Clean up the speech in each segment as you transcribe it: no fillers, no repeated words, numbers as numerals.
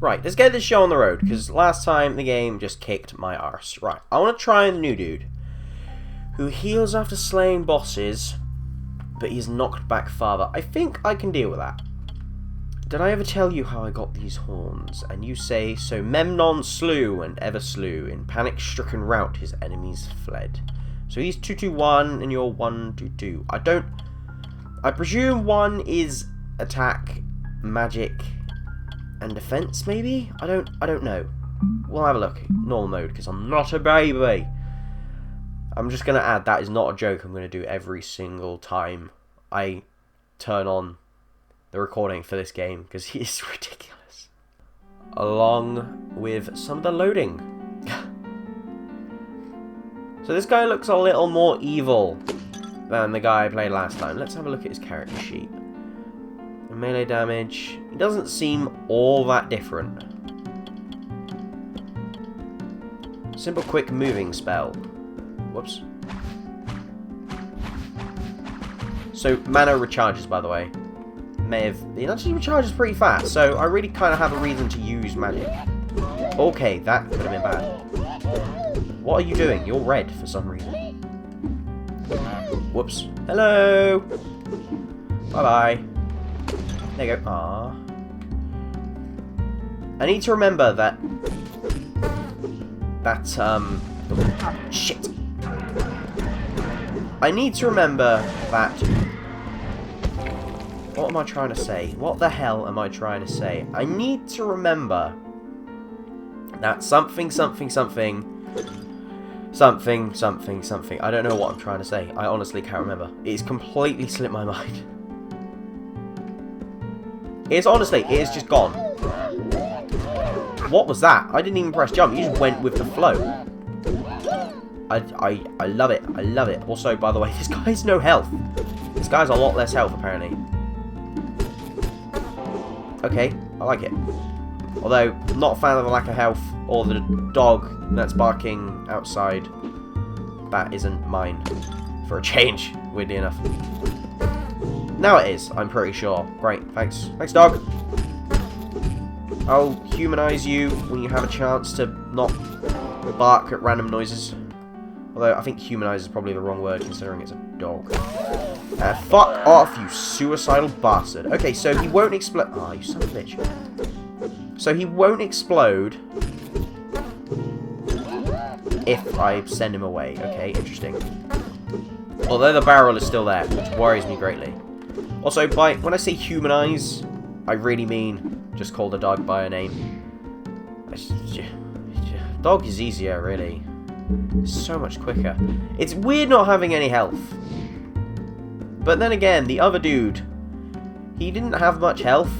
Right, let's get this show on the road, because last time the game just kicked my arse. Right, I want to try the new dude, who heals after slaying bosses, but he's knocked back farther. I think I can deal with that. Did I ever tell you how I got these horns? And you say, so Memnon slew and ever slew. In panic-stricken rout his enemies fled. So he's 221 and you're 122. I presume one is attack, magic, and defense, maybe? I don't know. We'll have a look. Normal mode, because I'm not a baby. I'm just going to add that is not a joke I'm going to do every single time I turn on the recording for this game, because he is ridiculous. Along with some of the loading. So this guy looks a little more evil than the guy I played last time. Let's have a look at his character sheet. The melee damage, he doesn't seem all that different. Simple quick moving spell. Whoops. So mana recharges, by the way. It actually recharges pretty fast, so I really kind of have a reason to use magic. Okay, that could have been bad. What are you doing? You're red for some reason. Whoops. Hello! Bye-bye. There you go. Aww. I need to remember that... Shit. I need to remember that... What am I trying to say? What the hell am I trying to say? I need to remember that something. I don't know what I'm trying to say. I honestly can't remember. It's completely slipped my mind. It's just gone. What was that? I didn't even press jump. You just went with the flow. I love it. I love it. Also, by the way, this guy's no health. This guy's a lot less health, apparently. Okay, I like it. Although, not a fan of the lack of health, or the dog that's barking outside. That isn't mine. For a change, weirdly enough. Now it is, I'm pretty sure. Great, thanks. Thanks, dog. I'll humanize you when you have a chance to not bark at random noises. Although, I think humanize is probably the wrong word, considering it's a dog. Fuck off, you suicidal bastard. Okay, so he won't explode. Ah, you son of a bitch. So he won't explode if I send him away. Okay, interesting. Although the barrel is still there, which worries me greatly. Also, when I say humanize, I really mean just call the dog by a name. Dog is easier, really. So much quicker. It's weird not having any health. But then again, the other dude, he didn't have much health.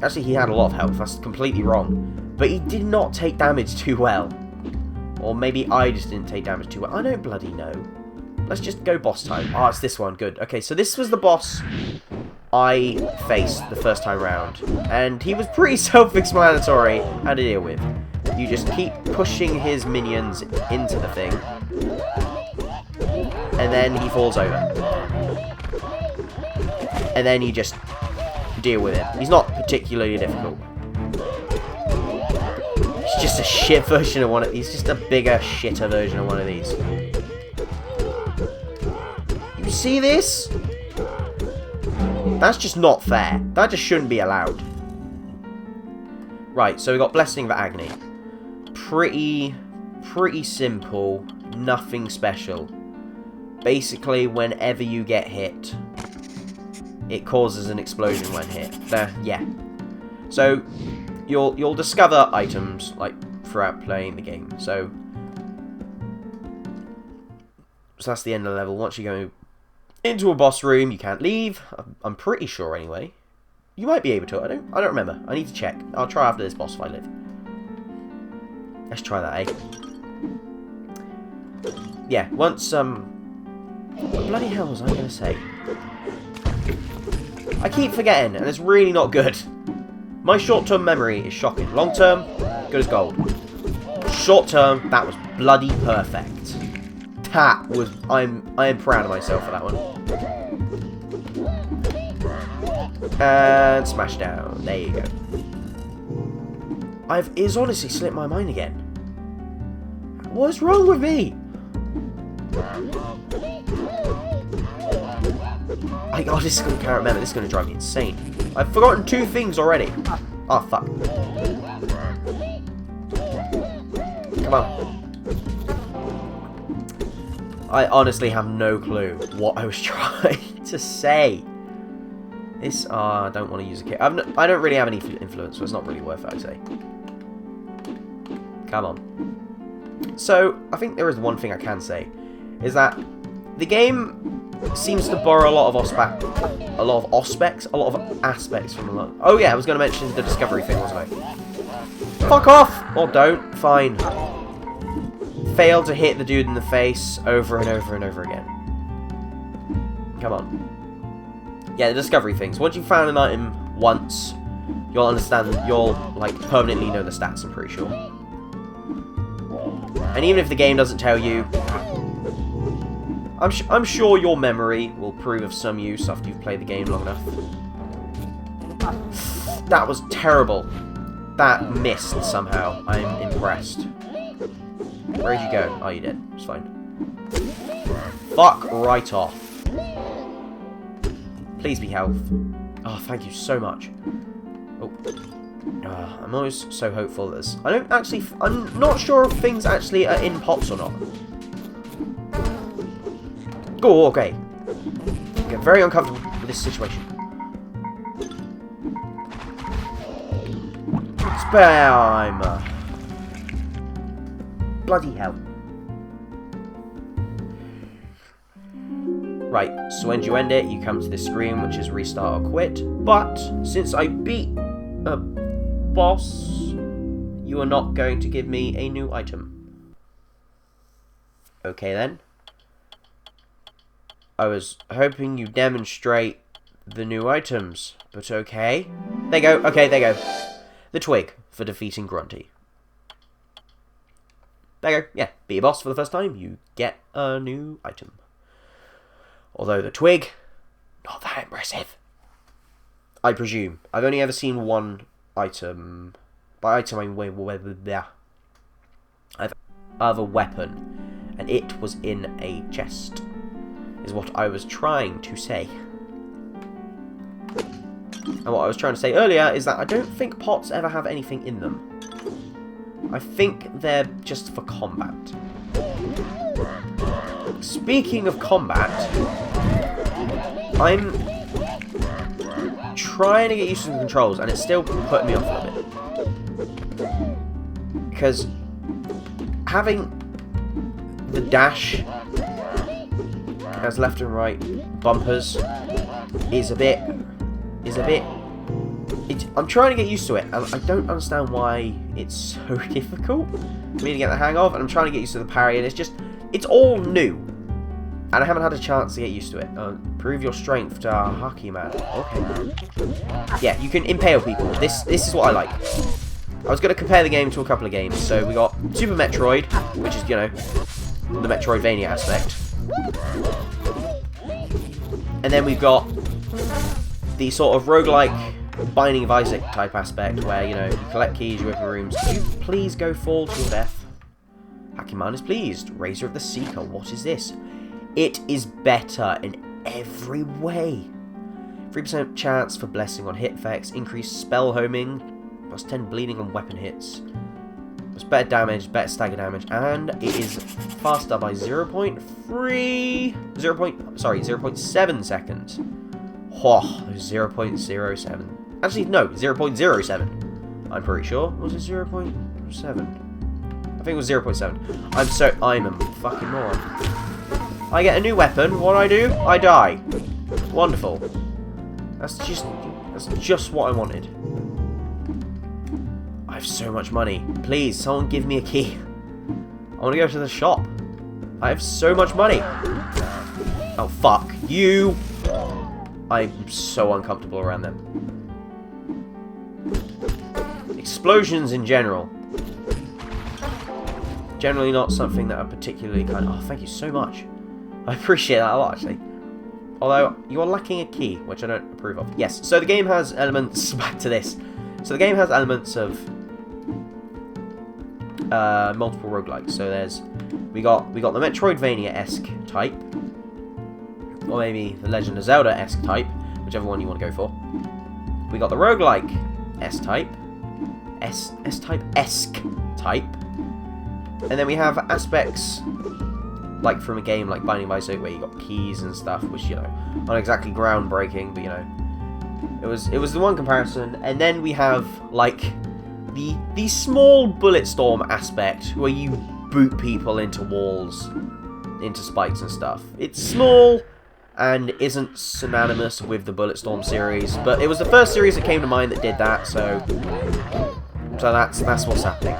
Actually, he had a lot of health. That's completely wrong. But he did not take damage too well. Or maybe I just didn't take damage too well. I don't bloody know. Let's just go boss time. Oh, it's this one. Good. Okay, so this was the boss I faced the first time round. And he was pretty self-explanatory how to deal with. You just keep pushing his minions into the thing. And then he falls over. And then you just deal with it. He's not particularly difficult. He's just a shit version of one of these. He's just a bigger, shitter version of one of these. You see this? That's just not fair. That just shouldn't be allowed. Right, so we got Blessing of Agony. Pretty simple. Nothing special. Basically, whenever you get hit, it causes an explosion when hit. Yeah. So you'll discover items like throughout playing the game. So that's the end of the level. Once you go into a boss room, you can't leave. I'm pretty sure anyway. You might be able to. I don't remember. I need to check. I'll try after this boss if I live. Let's try that, eh? Yeah. Once what bloody hell was I going to say? I keep forgetting, and it's really not good. My short-term memory is shocking. Long-term, good as gold. Short-term, that was bloody perfect. That was... I am proud of myself for that one. And smash down. There you go. It's honestly slipped my mind again. What's wrong with me? I honestly can't remember. This is going to drive me insane. I've forgotten 2 things already. Oh, fuck. Come on. I honestly have no clue what I was trying to say. This, I don't want to use a kit. I don't really have any influence, so it's not really worth it, I'd say. Come on. So, I think there is one thing I can say. Is that the game seems to borrow a lot of aspects from a lot. Oh yeah, I was going to mention the discovery thing, wasn't I? Fuck off! Or don't. Fine. Fail to hit the dude in the face over and over and over again. Come on. Yeah, the discovery things. Once you've found an item once, you'll understand, you'll, like, permanently know the stats, I'm pretty sure. And even if the game doesn't tell you, I'm sure your memory will prove of some use after you've played the game long enough. That was terrible. That missed somehow. I'm impressed. Where'd you go? Oh, you did. It's fine. Fuck right off. Please be health. Oh, thank you so much. Oh. I'm always so hopeful that this... I'm not sure if things actually are in pots or not. Oh, okay. I get very uncomfortable with this situation. Spam! Bloody hell. Right, so when you end it, you come to this screen, which is restart or quit. But, since I beat a boss, you are not going to give me a new item. Okay then. I was hoping you demonstrate the new items, but okay. There you go, okay, there you go. The twig for defeating Grunty. There you go, yeah, beat a boss for the first time, you get a new item. Although the twig, not that impressive. I presume. I've only ever seen one item. By item, I mean, I've other weapon, and it was in a chest, is what I was trying to say. And what I was trying to say earlier is that I don't think pots ever have anything in them. I think they're just for combat. Speaking of combat, I'm trying to get used to the controls, and it's still putting me off a little bit. Because having the dash as left and right bumpers is a bit... I'm trying to get used to it, and I don't understand why it's so difficult for me to get the hang of, and I'm trying to get used to the parry, and it's all new. And I haven't had a chance to get used to it. Prove your strength to our hockey man. Okay. Yeah, you can impale people. This is what I like. I was going to compare the game to a couple of games. So we got Super Metroid, which is, you know, the Metroidvania aspect. And then we've got the sort of roguelike Binding of Isaac type aspect, where, you know, you collect keys, you open rooms. Could you please go fall to your death? Hakiman is pleased. Razor of the Seeker. What is this? It is better in every way. 3% chance for blessing on hit effects, increased spell homing, plus 10 bleeding on weapon hits, plus better damage, better stagger damage, and it is faster by 0.7 seconds. Oh, 0.07. Actually, no, 0.07. I'm pretty sure. Was it 0.7? I think it was 0.7. I'm a fucking moron. I get a new weapon. What do? I die. Wonderful. That's just what I wanted. I have so much money. Please, someone give me a key. I want to go to the shop. I have so much money. Oh, fuck you. I'm so uncomfortable around them. Explosions in general. Generally not something that are particularly kind of... Oh, thank you so much. I appreciate that a lot, actually. Although, you're lacking a key, which I don't approve of. Yes, so the game has elements... Back to this. So the game has elements of multiple roguelikes. So we got the Metroidvania-esque type, or maybe the Legend of Zelda-esque type, whichever one you want to go for. We got the roguelike S-type, S-type-esque type, and then we have aspects like from a game like Binding of Isaac where you got keys and stuff, which, you know, not exactly groundbreaking, but, you know, it was the one comparison. And then we have like the small Bulletstorm aspect where you boot people into walls, into spikes and stuff. It's small and isn't synonymous with the Bulletstorm series, but it was the first series that came to mind that did that, so that's what's happening.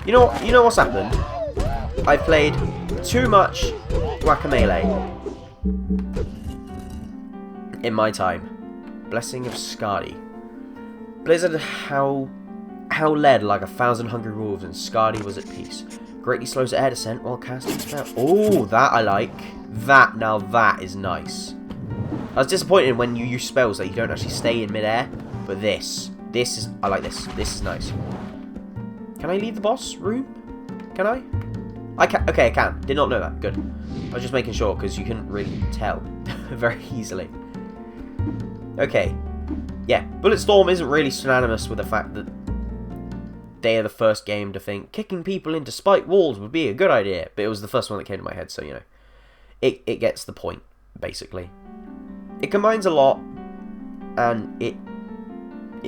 You know what's happened? I've played too much Guacamelee in my time. Blessing of Skadi. Blizzard howled like 1,000 hungry wolves, and Skadi was at peace. Greatly slows air descent while casting spell. Oh, that I like. Now that is nice. I was disappointed when you use spells that you don't actually stay in midair, but this is, I like this. This is nice. Can I leave the boss room? Can I? I can. Okay, I can. Did not know that. Good. I was just making sure because you couldn't really tell very easily. Okay. Yeah, Bulletstorm isn't really synonymous with the fact that they are the first game to think kicking people into spike walls would be a good idea, but it was the first one that came to my head, so, you know, it gets the point, basically. It combines a lot, and it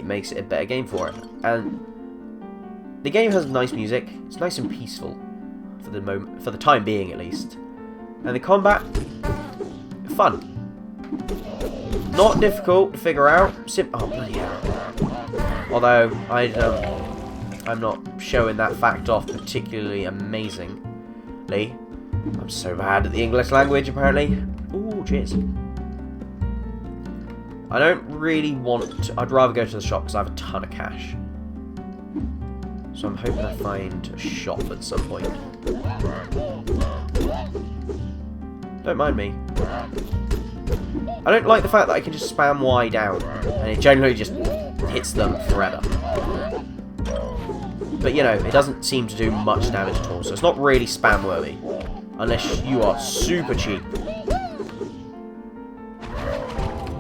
makes it a better game for it. And the game has nice music. It's nice and peaceful for the moment, for the time being at least. And the combat, fun. Not difficult to figure out. Oh, bloody hell. Although I'm not showing that fact off particularly amazingly. I'm so bad at the English language, apparently. Ooh, cheers. I don't really want to... I'd rather go to the shop because I have a ton of cash. So I'm hoping I find a shop at some point. Don't mind me. I don't like the fact that I can just spam Y down, and it generally just hits them forever. But, you know, it doesn't seem to do much damage at all, so it's not really spam-worthy. Unless you are super cheap.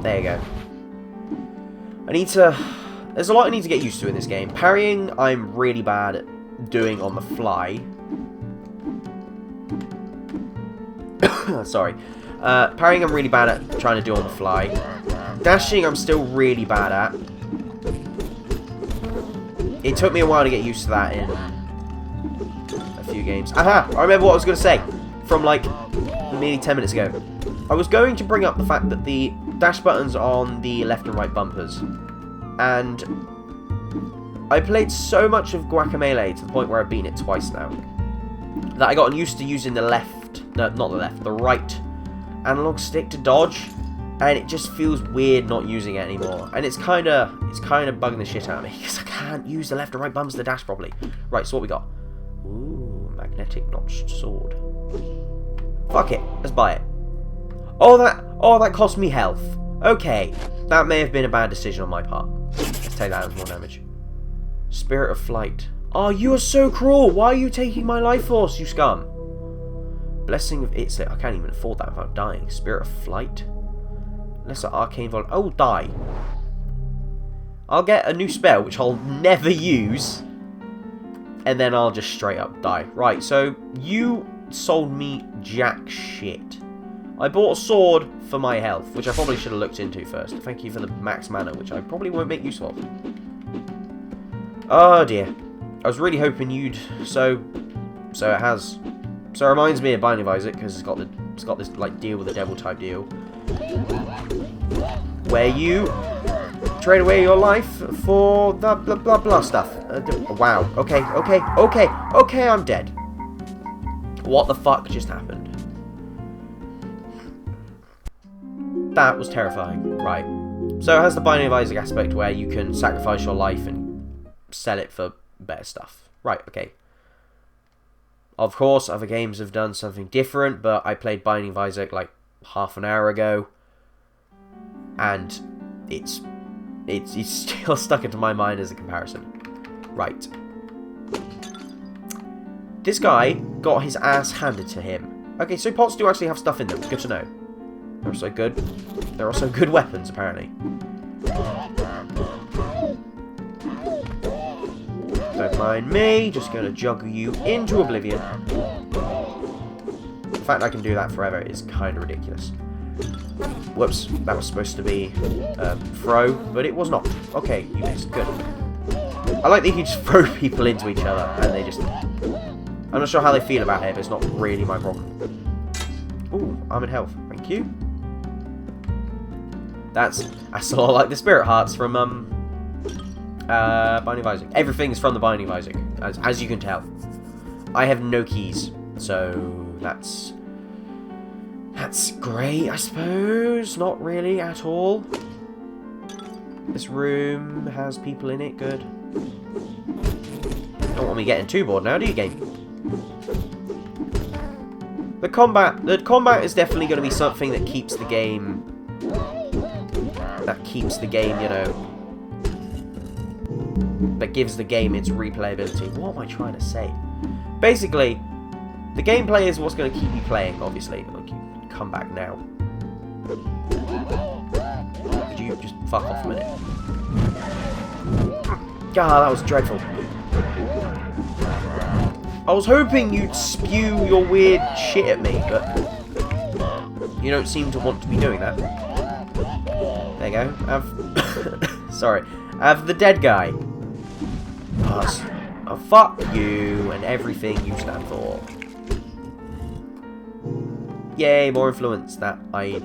There you go. I need to... There's a lot I need to get used to in this game. Parrying, I'm really bad at doing on the fly. Sorry. Parrying, I'm really bad at trying to do on the fly. Dashing, I'm still really bad at. It took me a while to get used to that in a few games. Aha! I remember what I was going to say from, like, nearly 10 minutes ago. I was going to bring up the fact that the dash buttons are on the left and right bumpers. And I played so much of Guacamelee to the point where I've beaten it twice now that I got used to using the left, no, not the left, the right analog stick to dodge, and it just feels weird not using it anymore. And it's kind of bugging the shit out of me because I can't use the left and right buttons to dash properly. Right, so what we got? Ooh, magnetic notched sword. Fuck it, let's buy it. Oh, that cost me health. Okay, that may have been a bad decision on my part. Let's take that as more damage. Spirit of Flight. Oh, you are so cruel. Why are you taking my life force, you scum? Blessing of Itzik. I can't even afford that without dying. Spirit of Flight. Lesser Arcane Vol. Oh, die. I'll get a new spell, which I'll never use. And then I'll just straight up die. Right, so you sold me jack shit. I bought a sword for my health, which I probably should have looked into first. Thank you for the max mana, which I probably won't make use of. Oh dear. I was really hoping you'd... So it has. So it reminds me of Binding of Isaac, because it's got this, like, deal with the devil type deal. Where you trade away your life for the blah blah blah stuff. Wow. Okay, I'm dead. What the fuck just happened? That was terrifying. Right. So it has the Binding of Isaac aspect where you can sacrifice your life and sell it for better stuff. Right, okay. Of course, other games have done something different, but I played Binding of Isaac like half an hour ago. And it's still stuck into my mind as a comparison. Right. This guy got his ass handed to him. Okay, so pots do actually have stuff in them. Good to know. They're also good. They're also good weapons, apparently. Don't mind me. Just going to juggle you into oblivion. The fact I can do that forever is kind of ridiculous. Whoops. That was supposed to be throw, but it was not. Okay, you missed. Good. I like that you can just throw people into each other and they just... I'm not sure how they feel about it, but it's not really my problem. Ooh, I'm in health. Thank you. That's a lot like the Spirit Hearts from Binding of Isaac. Everything's from the Binding of Isaac, as you can tell. I have no keys, so that's great, I suppose. Not really at all. This room has people in it. Good. Don't want me getting too bored now, do you, game? The combat is definitely going to be something that keeps the game. You know, that gives the game its replayability. What am I trying to say? Basically, the gameplay is what's going to keep you playing, obviously. Like, you come back now. Could you just fuck off a minute? God, that was dreadful. I was hoping you'd spew your weird shit at me, but you don't seem to want to be doing that. There you go. Sorry. Have the dead guy. Oh, fuck you and everything you stand for. Yay, more influence that I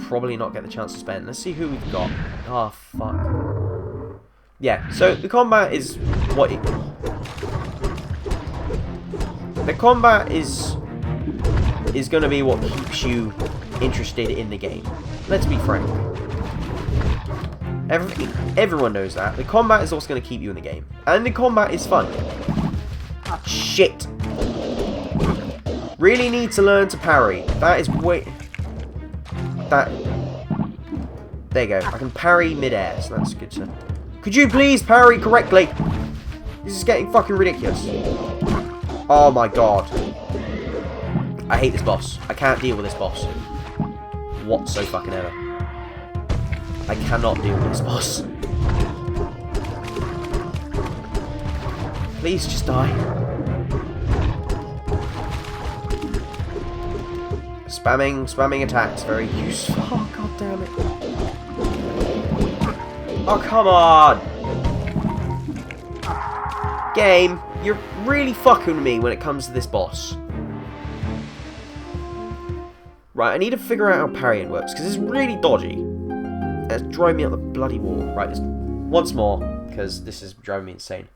probably not get the chance to spend. Let's see who we've got. Oh, fuck. Yeah, so the combat is what it... The combat is going to be what keeps you interested in the game. Let's be frank. Everyone knows that. The combat is what's going to keep you in the game. And the combat is fun. Shit. Really need to learn to parry. That is way... That... There you go. I can parry mid-air, so that's good to... Could you please parry correctly? This is getting fucking ridiculous. Oh my god. I hate this boss. I can't deal with this boss. Whatsoever. I cannot deal with this boss. Please just die. Spamming attacks. Very useful. Oh, god damn it. Oh, come on. Game, you're really fucking with me when it comes to this boss. Right, I need to figure out how parrying works, because it's really dodgy. It's driving me up the bloody wall. Right, once more, because this is driving me insane.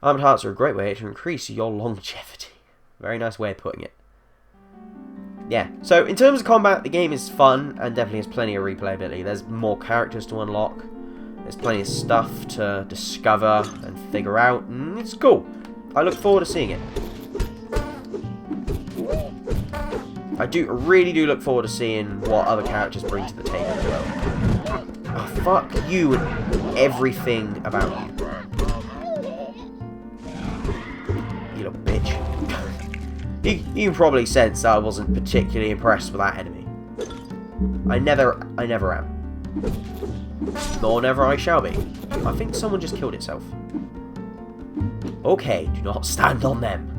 Armored hearts are a great way to increase your longevity. Very nice way of putting it. Yeah, so in terms of combat, the game is fun, and definitely has plenty of replayability. There's more characters to unlock. There's plenty of stuff to discover and figure out, and it's cool. I look forward to seeing it. I really do look forward to seeing what other characters bring to the table as well. Oh, fuck you and everything about you. You little bitch. You can probably sense I wasn't particularly impressed with that enemy. I never am. Nor never I shall be. I think someone just killed itself. Okay, do not stand on them.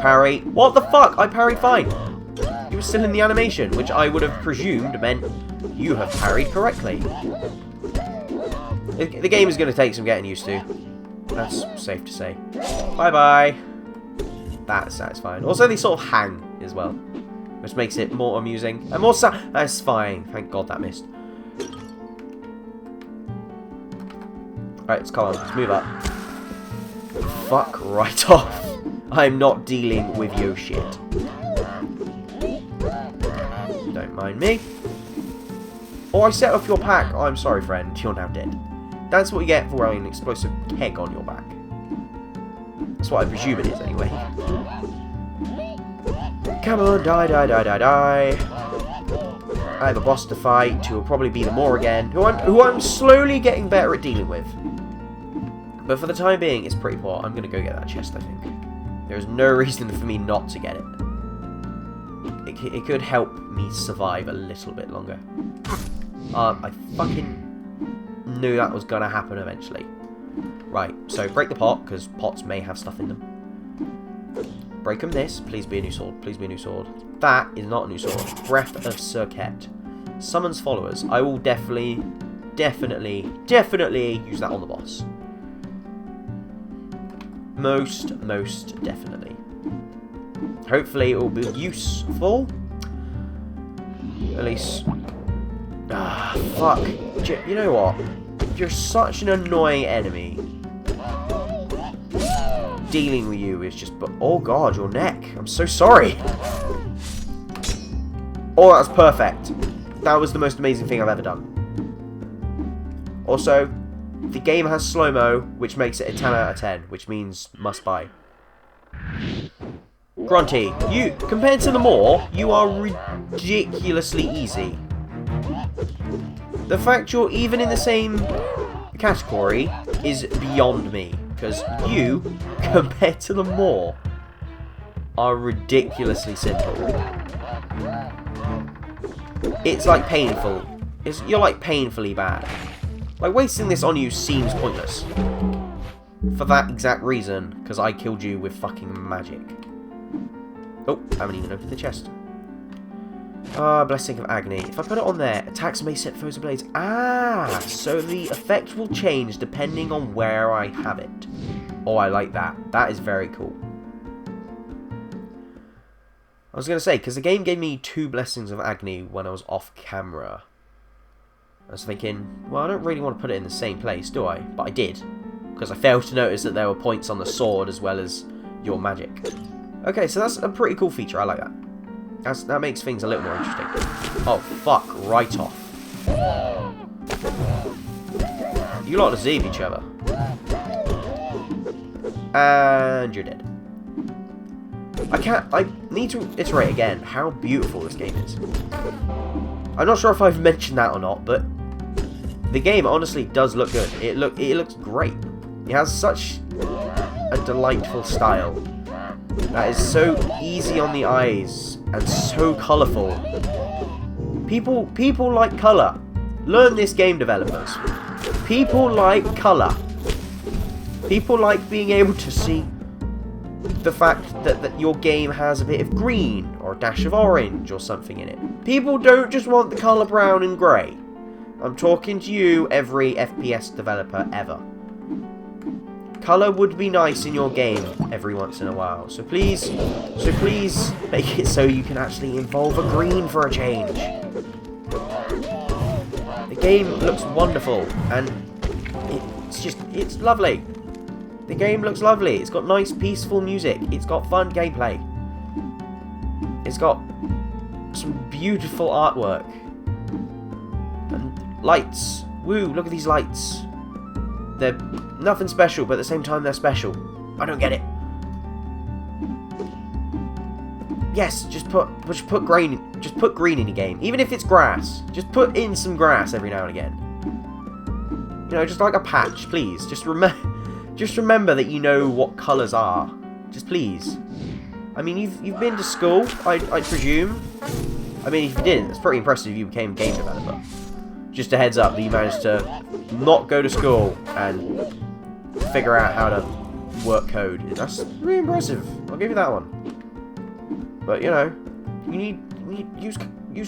Parry. What the fuck? I parried fine. You were still in the animation, which I would have presumed meant you have parried correctly. The game is going to take some getting used to. That's safe to say. Bye-bye. That's satisfying. Also, they sort of hang as well, which makes it more amusing and more satisfying. Thank God that missed. Right, let's come on. Let's move up. Fuck right off. I'm not dealing with your shit. Don't mind me. Oh, I set off your pack. Oh, I'm sorry, friend. You're now dead. That's what you get for wearing an explosive keg on your back. That's what I presume it is, anyway. Come on, die. I have a boss to fight, who will probably be the Maw again, who I'm slowly getting better at dealing with. But for the time being, it's pretty poor. I'm going to go get that chest, I think. There's no reason for me not to get it. It could help me survive a little bit longer. I fucking knew that was going to happen eventually. Right, so break the pot, because pots may have stuff in them. Break them this. Please be a new sword. Please be a new sword. That is not a new sword. Breath of Circuit. Summons followers. I will definitely use that on the boss. Most definitely. Hopefully it will be useful. At least... Ah, fuck. You know what? You're such an annoying enemy. Dealing with you is just... But oh god, your neck. I'm so sorry. Oh, that's perfect. That was the most amazing thing I've ever done. Also, the game has slow-mo, which makes it a 10 out of 10, which means must buy. Grunty, you, compared to the Maw, you are ridiculously easy. The fact you're even in the same category is beyond me, because you, compared to the Maw, are ridiculously simple. It's like painful. You're like painfully bad. Like, wasting this on you seems pointless. For that exact reason, because I killed you with fucking magic. Oh, I haven't even opened the chest. Ah, Blessing of Agony. If I put it on there, attacks may set foes ablaze. Ah, so the effect will change depending on where I have it. Oh, I like that. That is very cool. I was going to say, because the game gave me 2 Blessings of Agony when I was off camera. I was thinking, well, I don't really want to put it in the same place, do I? But I did. Because I failed to notice that there were points on the sword as well as your magic. Okay, so that's a pretty cool feature. I like that. That makes things a little more interesting. Oh, fuck. Right off. You lot deceive each other. And you're dead. I need to iterate again how beautiful this game is. I'm not sure if I've mentioned that or not, but the game honestly does look good. It looks great. It has such a delightful style that is so easy on the eyes and so colourful. People like colour. Learn this, game developers. People like colour. People like being able to see the fact that your game has a bit of green or a dash of orange or something in it. People don't just want the colour brown and grey. I'm talking to you, every FPS developer ever. Colour would be nice in your game every once in a while. So please make it so you can actually involve a green for a change. The game looks wonderful and it's lovely. The game looks lovely. It's got nice, peaceful music. It's got fun gameplay. It's got some beautiful artwork. And lights. Woo, look at these lights. They're nothing special, but at the same time they're special. I don't get it. Yes, just put green in your game. Even if it's grass. Just put in some grass every now and again. You know, just like a patch, please. Just remember that you know what colours are. Just please. I mean, you've been to school, I presume. I mean, if you didn't, it's pretty impressive you became a game developer. Just a heads up that you managed to not go to school and figure out how to work code. That's really impressive. I'll give you that one. But, you know, you need use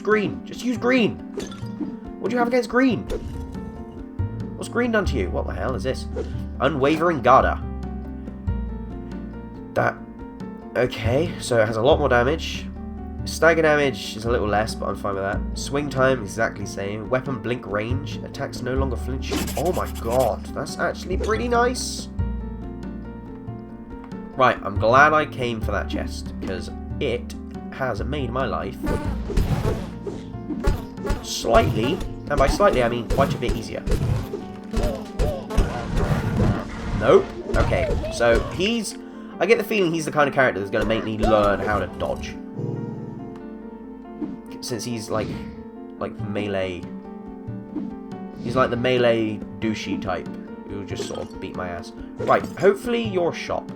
green. Just use green. What do you have against green? What's green done to you? What the hell is this? Unwavering Garda. That... Okay, so it has a lot more damage. Stagger damage is a little less, but I'm fine with that. Swing time, exactly the same. Weapon blink range. Attacks no longer flinch. Oh my god, that's actually pretty nice. Right, I'm glad I came for that chest, because it has made my life slightly, and by slightly I mean quite a bit easier. Nope. Okay, so I get the feeling he's the kind of character that's going to make me learn how to dodge. Since he's, like, like melee. He's like the melee douchey type who'll just sort of beat my ass. Right, hopefully you're a shop.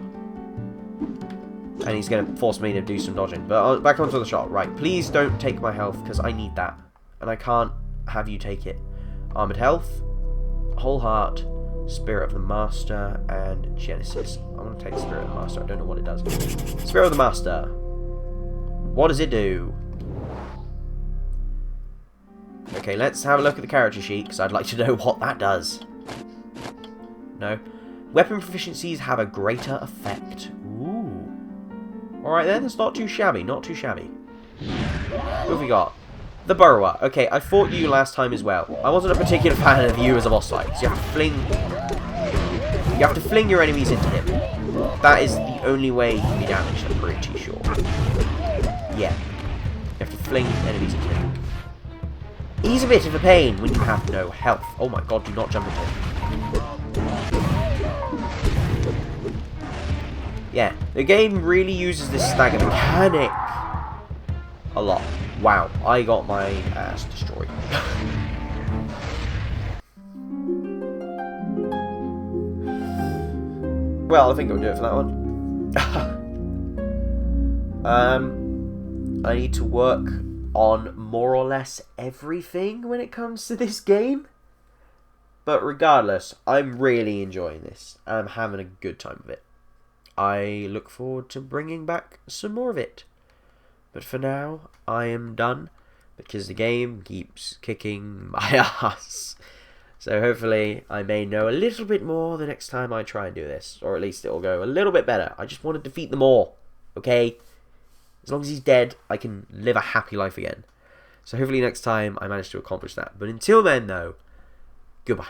And he's going to force me to do some dodging. But back onto the shop. Right, please don't take my health because I need that. And I can't have you take it. Armored health, whole heart, Spirit of the Master, and Genesis. I'm going to take Spirit of the Master. I don't know what it does. Spirit of the Master. What does it do? Okay, let's have a look at the character sheet, because I'd like to know what that does. No. Weapon proficiencies have a greater effect. Ooh. Alright then, that's not too shabby, not too shabby. Who have we got? The Burrower. Okay, I fought you last time as well. I wasn't a particular fan of you as a boss fight, so you have to fling your enemies into him. That is the only way he can be damaged, I'm pretty sure. Yeah. You have to fling enemies into him. He's a bit of a pain when you have no health. Oh my god, do not jump into him. Yeah, the game really uses this stagger mechanic a lot. Wow, I got my ass destroyed. Well, I think I'll do it for that one. I need to work on more or less everything when it comes to this game. But regardless, I'm really enjoying this. I'm having a good time with it. I look forward to bringing back some more of it. But for now, I am done because the game keeps kicking my ass. So hopefully I may know a little bit more the next time I try and do this. Or at least it'll go a little bit better. I just want to defeat them all. Okay? As long as he's dead, I can live a happy life again. So hopefully next time I manage to accomplish that. But until then, though, goodbye.